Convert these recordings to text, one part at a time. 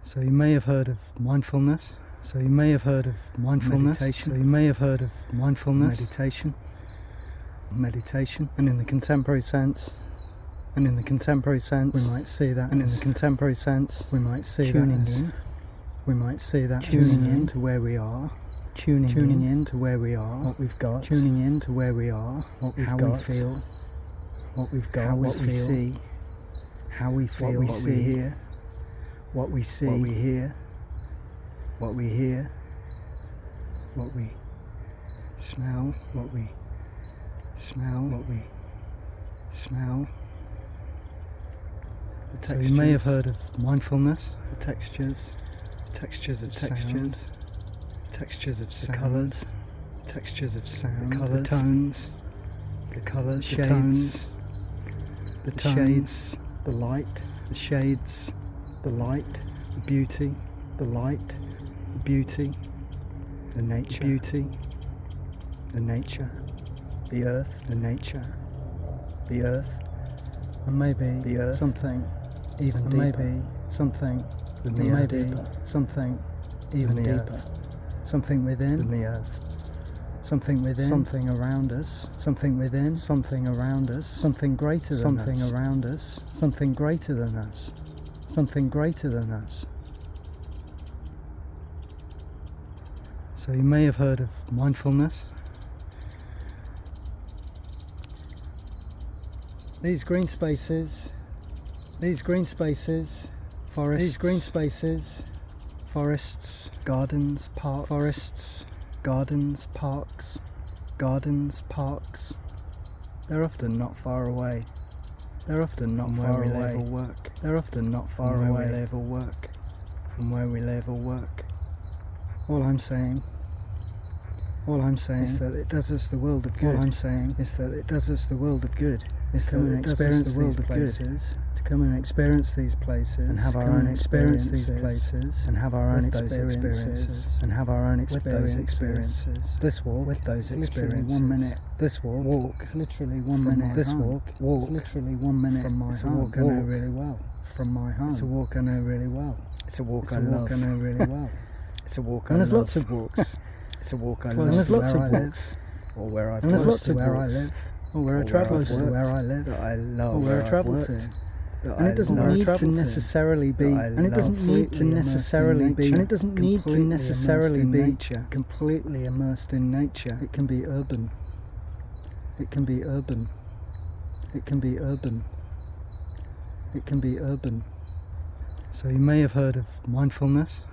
So you may have heard of mindfulness. So you may have heard of mindfulness. Meditation. So you may have heard of mindfulness. Meditation. And in the contemporary sense, we might see that. And in the contemporary sense, we might see tuning that. We might see that tuning in to where we are. Tuning in to where we are. What we've got. Tuning in to where we are. What we've got. How we feel. What we've got. How what we see. How we feel. What we see. What we see. What we hear. What we hear. What we smell. What we smell. What we smell. So you may have heard of mindfulness. The textures of sound, textures of sound, colours, textures of sound, the colours, the tones, the colours, the tones, the shades, the light, the shades, the light, the beauty, the light, the beauty, the nature, the nature, the earth, the nature, the earth, and maybe the earth, something even deeper, maybe something. Maybe something even deeper, something within the earth, something within, something around us, something within, something around us, something greater than something us, around us, something greater than us, something greater than us. So you may have heard of mindfulness. These green spaces, forests, these green spaces, forests, gardens, parks, forests, gardens, parks, they're often not far away. They're often not far away. They're often not far away. Where we live or work. From where we live or work. All I'm saying is that it does us the world of good. All I'm saying is that it does us the world of good. Is to come and experience these places, to come and experience these places, and have our own experiences, and have our own experiences, and have our own experiences. This walk with those experiences. 1 minute. This walk is literally 1 minute. This walk is literally 1 minute. From my home. It's a walk I know really well. From my home. It's a walk I know really well. It's a walk I love. I know really well. It's a walk I love. And there's lots of walks. It's a walk I love. And there's lots of walks. Or where I live. And there's lots of where I live. Or where I travel to, where I live, that I love, or where I travel to, and it doesn't need to necessarily be, and it doesn't need to necessarily be, and it doesn't need to necessarily be completely immersed in nature. It can be urban. It can be urban. It can be urban. It can be urban. So you may have heard of mindfulness.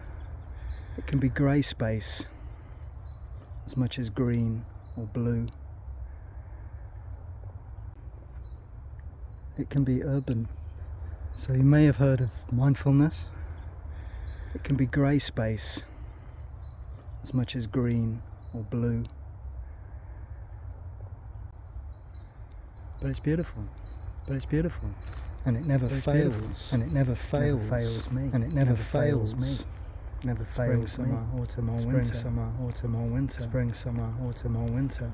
It can be grey space, as much as green or blue. It can be urban. So you may have heard of mindfulness. It can be grey space, as much as green or blue. But it's beautiful. But it's beautiful. And it never fails. And it never fails. Fails me. And it never fails me. Never fails me. Spring, summer, autumn or winter. Spring, summer, autumn or winter. Spring, summer, autumn or winter.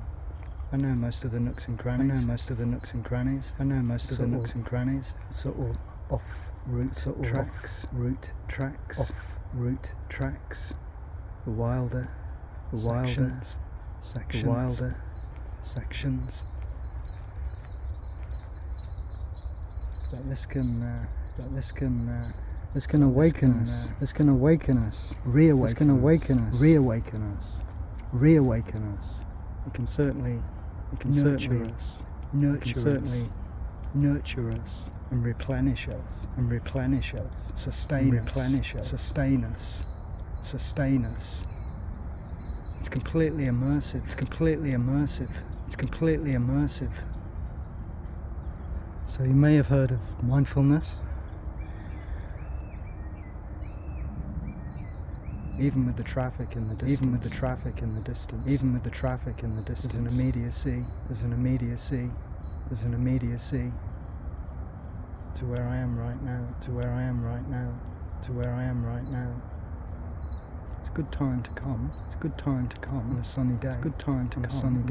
I know most of the nooks and crannies. I know most of the nooks and crannies. I know most of the nooks and crannies. Sort of off-route tracks. Route tracks. Off-route tracks. The wilder sections. The wilder sections. But this can awaken us. This can awaken us. Reawaken. This can awaken us. Reawaken us. Reawaken us. It can certainly nurture us, and replenish us, sustain us. It's completely immersive. So you may have heard of mindfulness. Even with the traffic in the distance. There's an immediacy. To where I am right now. It's a good time to come. On a sunny day. In the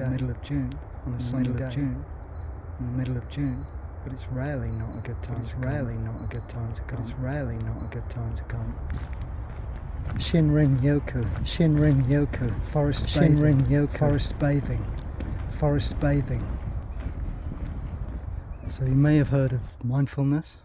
middle of June. In the middle of June. but it's rarely not a good time. It's rarely not a good time to come. It's rarely not a good time to come. Shinrin Yoku, forest Shinrin Yoku, forest bathing, forest bathing. So you may have heard of mindfulness.